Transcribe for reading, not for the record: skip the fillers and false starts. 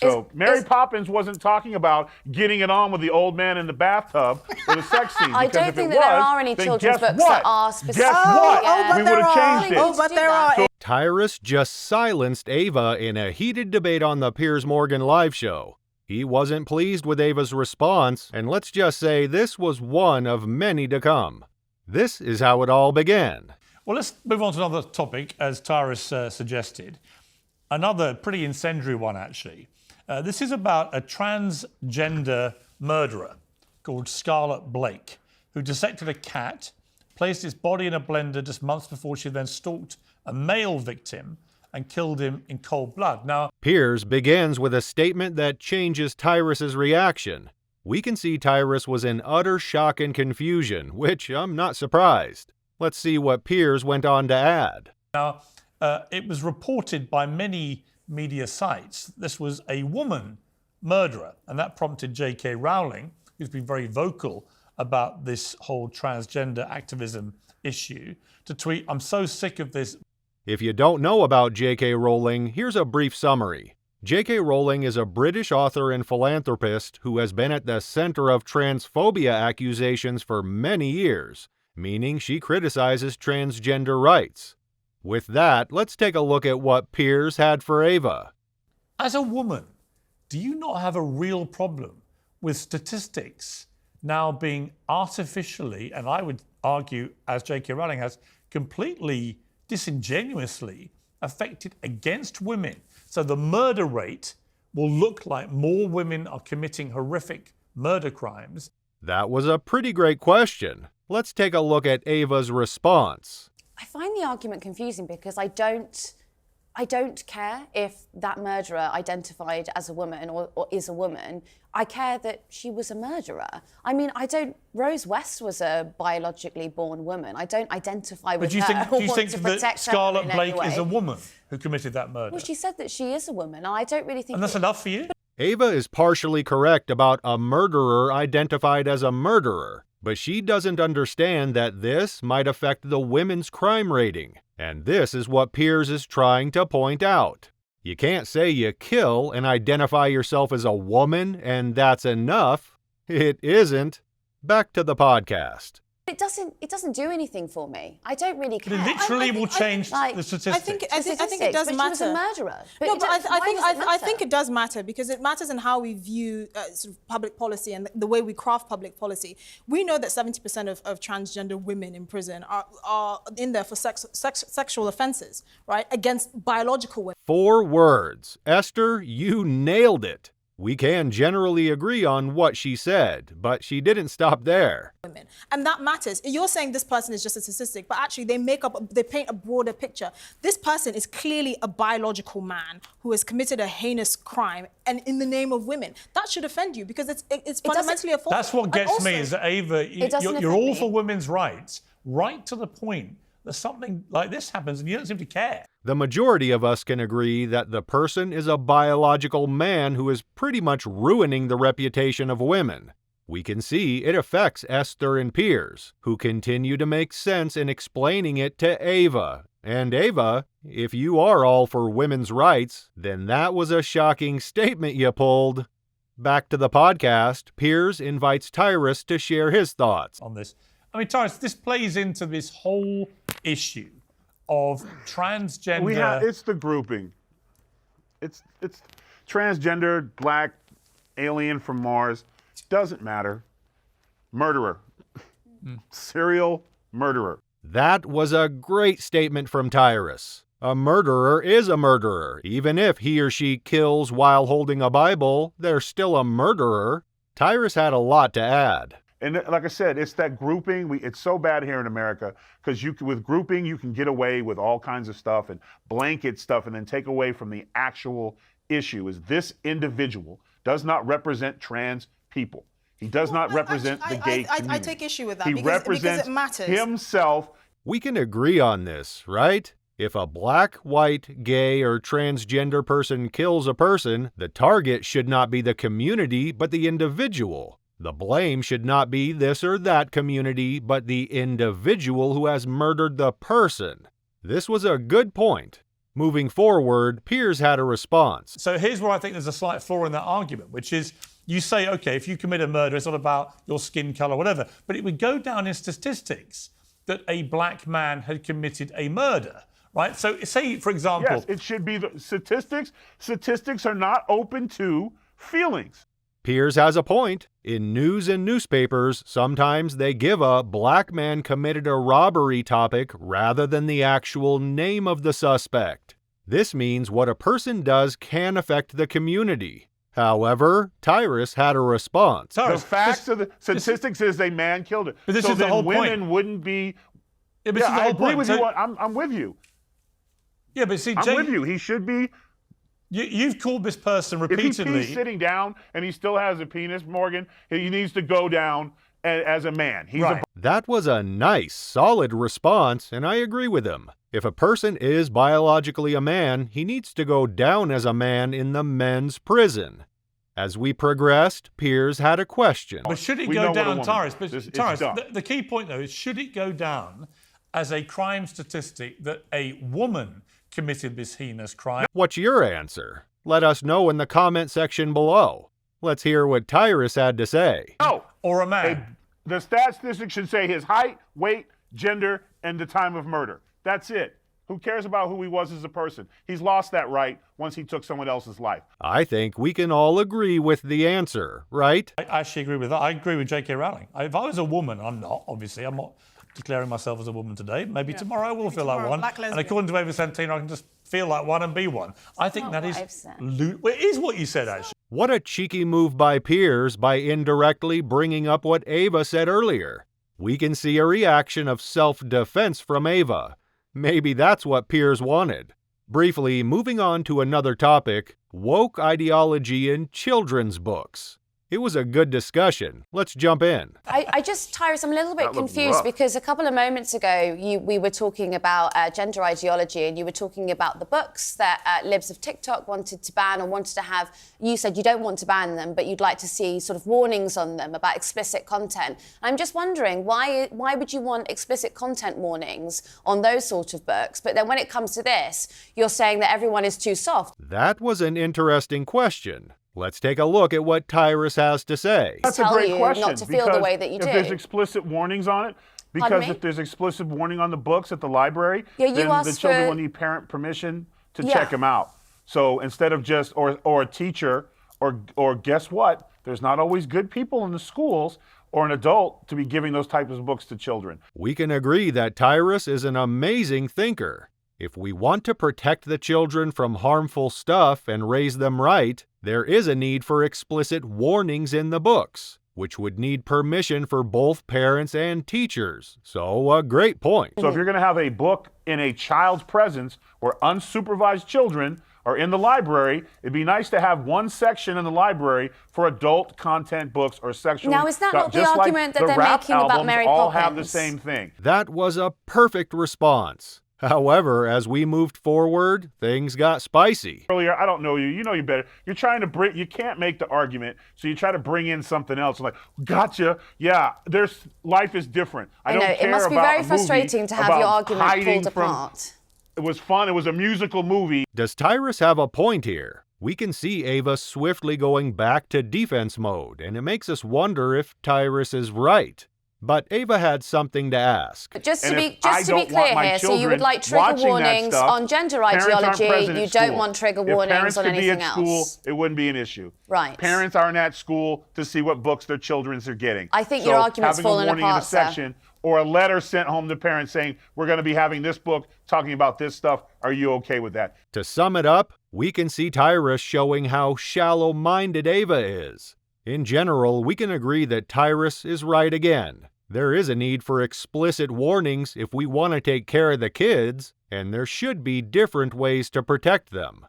So Mary Poppins wasn't talking about getting it on with the old man in the bathtub for the sex scene. I don't think that there are any children's books that are specific. Guess what? Yeah. We would have changed it. Oh, but there are. Tyrus just silenced Ava in a heated debate on the Piers Morgan live show. He wasn't pleased with Ava's response, and let's just say this was one of many to come. This is how it all began. Well, let's move on to another topic, as Tyrus suggested. Another pretty incendiary one, actually. This is about a transgender murderer called Scarlett Blake, who dissected a cat, placed its body in a blender just months before she then stalked a male victim and killed him in cold blood. Now, Piers begins with a statement that changes Tyrus's reaction. We can see Tyrus was in utter shock and confusion, which I'm not surprised. Let's see what Piers went on to add. Now, it was reported by many media sites this was a woman murderer, and that prompted J.K. Rowling, who's been very vocal about this whole transgender activism issue, to tweet, "I'm so sick of this." If you don't know about J.K. Rowling, here's a brief summary. J.K. Rowling is a British author and philanthropist who has been at the center of transphobia accusations for many years, meaning she criticizes transgender rights. With that, let's take a look at what Piers had for Ava. As a woman, do you not have a real problem with statistics now being artificially, and I would argue, as J.K. Rowling has, completely disingenuously affected against women? So the murder rate will look like more women are committing horrific murder crimes. That was a pretty great question. Let's take a look at Ava's response. I find the argument confusing because I don't care if that murderer identified as a woman or is a woman. I care that she was a murderer. I mean, Rose West was a biologically born woman. I don't identify with her. Do you think that Scarlett Blake is a woman who committed that murder? Well, she said that she is a woman, and I don't really think. And that's enough for you? Ava is partially correct about a murderer identified as a murderer, but she doesn't understand that this might affect the women's crime rating. And this is what Piers is trying to point out. You can't say you kill and identify yourself as a woman and that's enough. It isn't. Back to the podcast. It doesn't do anything for me. I don't really care. It literally will change the statistics. I think it does but matter. She was a murderer. But no, but I think matter? it does matter because it matters in how we view sort of public policy and the way we craft public policy. We know that 70% of transgender women in prison are in there for sexual offences, right, against biological women. 4 words. Esther, you nailed it. We can generally agree on what she said, but she didn't stop there. And that matters. You're saying this person is just a statistic, but actually they paint a broader picture. This person is clearly a biological man who has committed a heinous crime, and in the name of women. That should offend you because it's fundamentally a fault. That's what gets me, is that, Ava, you're all for women's rights, right to the point that something like this happens and you don't seem to care. The majority of us can agree that the person is a biological man who is pretty much ruining the reputation of women. We can see it affects Esther and Piers, who continue to make sense in explaining it to Ava. And Ava, if you are all for women's rights, then that was a shocking statement you pulled. Back to the podcast, Piers invites Tyrus to share his thoughts on this. I mean, Tyrus, this plays into this whole issue of transgender. It's the grouping. It's transgender, black, alien from Mars. Doesn't matter. Murderer. Serial murderer. That was a great statement from Tyrus. A murderer is a murderer. Even if he or she kills while holding a Bible, they're still a murderer. Tyrus had a lot to add. And like I said, it's that grouping. It's so bad here in America because with grouping, you can get away with all kinds of stuff and blanket stuff and then take away from the actual issue. Is this individual does not represent trans people. He does not represent the gay community. I take issue with that he because represents it matters. himself. We can agree on this, right? If a black, white, gay, or transgender person kills a person, the target should not be the community, but the individual. The blame should not be this or that community, but the individual who has murdered the person. This was a good point. Moving forward, Piers had a response. So here's where I think there's a slight flaw in that argument, which is you say, okay, if you commit a murder, it's not about your skin colour, whatever. But it would go down in statistics that a black man had committed a murder, right? So say, for example... Yes, it should be the statistics. Statistics are not open to feelings. Piers has a point. In news and newspapers, sometimes they give a black man committed a robbery topic rather than the actual name of the suspect. This means what a person does can affect the community. However, Tyrus had a response. The facts of the statistics is a man killed it. But this so is the then whole women point. wouldn't be... Yeah, but this is the I whole agree point. with So- you. I'm with you. Yeah, but see, I'm Jake, with you. He should be... you've called this person If repeatedly... he's sitting down and he still has a penis, Morgan, he needs to go down as a man. He's Right. That was a nice, solid response, and I agree with him. If a person is biologically a man, he needs to go down as a man in the men's prison. As we progressed, Piers had a question. But should it We know go what a down, woman Tyrus? is. But It's Tyrus, dumb. the key point though is should it go down as a crime statistic that a woman committed this heinous crime? What's your answer? Let us know in the comment section below. Let's hear what Tyrus had to say. No. Or a man? The statistic should say his height, weight, gender, and the time of murder. That's it. Who cares about who he was as a person? He's lost that right once he took someone else's life. I think we can all agree with the answer, right? I actually agree with that. I agree with J.K. Rowling. If I was a woman, I'm not, obviously. I'm not declaring myself as a woman today. Maybe tomorrow I will feel like tomorrow, one. black And lesbian. according to Ava Santino, I can just feel like one and be one. I think not that what is... I've said. Well, it is what you said, actually. What a cheeky move by Piers by indirectly bringing up what Ava said earlier. We can see a reaction of self-defense from Ava. Maybe that's what Piers wanted. Briefly, moving on to another topic, woke ideology in children's books. It was a good discussion. Let's jump in. Tyrus, I'm a little bit That looked confused rough. because a couple of moments ago we were talking about gender ideology and you were talking about the books that Libs of TikTok wanted to ban or wanted to have. You said you don't want to ban them, but you'd like to see sort of warnings on them about explicit content. I'm just wondering, why would you want explicit content warnings on those sort of books? But then when it comes to this, you're saying that everyone is too soft. That was an interesting question. Let's take a look at what Tyrus has to say. That's a Tell great you question. not to feel the because way that you if do. there's explicit warnings on it, Pardon because me? if there's explicit warning on the books at the library, Yeah, you then the asked children for- will need parent permission to Yeah. check them out. So instead of just or a teacher or guess what? There's not always good people in the schools or an adult to be giving those types of books to children. We can agree that Tyrus is an amazing thinker. If we want to protect the children from harmful stuff and raise them right, there is a need for explicit warnings in the books, which would need permission for both parents and teachers. So, a great point. So if you're going to have a book in a child's presence where unsupervised children are in the library, it'd be nice to have one section in the library for adult content books or sexual. Now, is that not the just like argument that the they're rap making about albums Mary all have the Poppins? same thing. That was a perfect response. However, as we moved forward, things got spicy. Earlier, I don't know you. You know you better. You're trying to bring. You can't make the argument, so you try to bring in something else. Like, gotcha. Yeah, there's life is different. I know, don't it care must be about very a movie frustrating to have about your argument hiding pulled from- apart. It was fun. It was a musical movie. Does Tyrus have a point here? We can see Ava swiftly going back to defense mode, and it makes us wonder if Tyrus is right. But Ava had something to ask. But just to And be if I don't want clear my here, so you children would like trigger watching that warnings stuff, on gender parents aren't ideology. present You at don't school. want trigger If warnings parents on could be anything at school, else. it wouldn't be an issue. Right. Parents aren't at school to see what books their children are getting. I think your argument's having fallen a warning apart, in a sir. section or a letter sent home to parents saying, we're going to be having this book talking about this stuff. Are you okay with that? To sum it up, we can see Tyrus showing how shallow-minded Ava is. In general, we can agree that Tyrus is right again. There is a need for explicit warnings if we want to take care of the kids, and there should be different ways to protect them.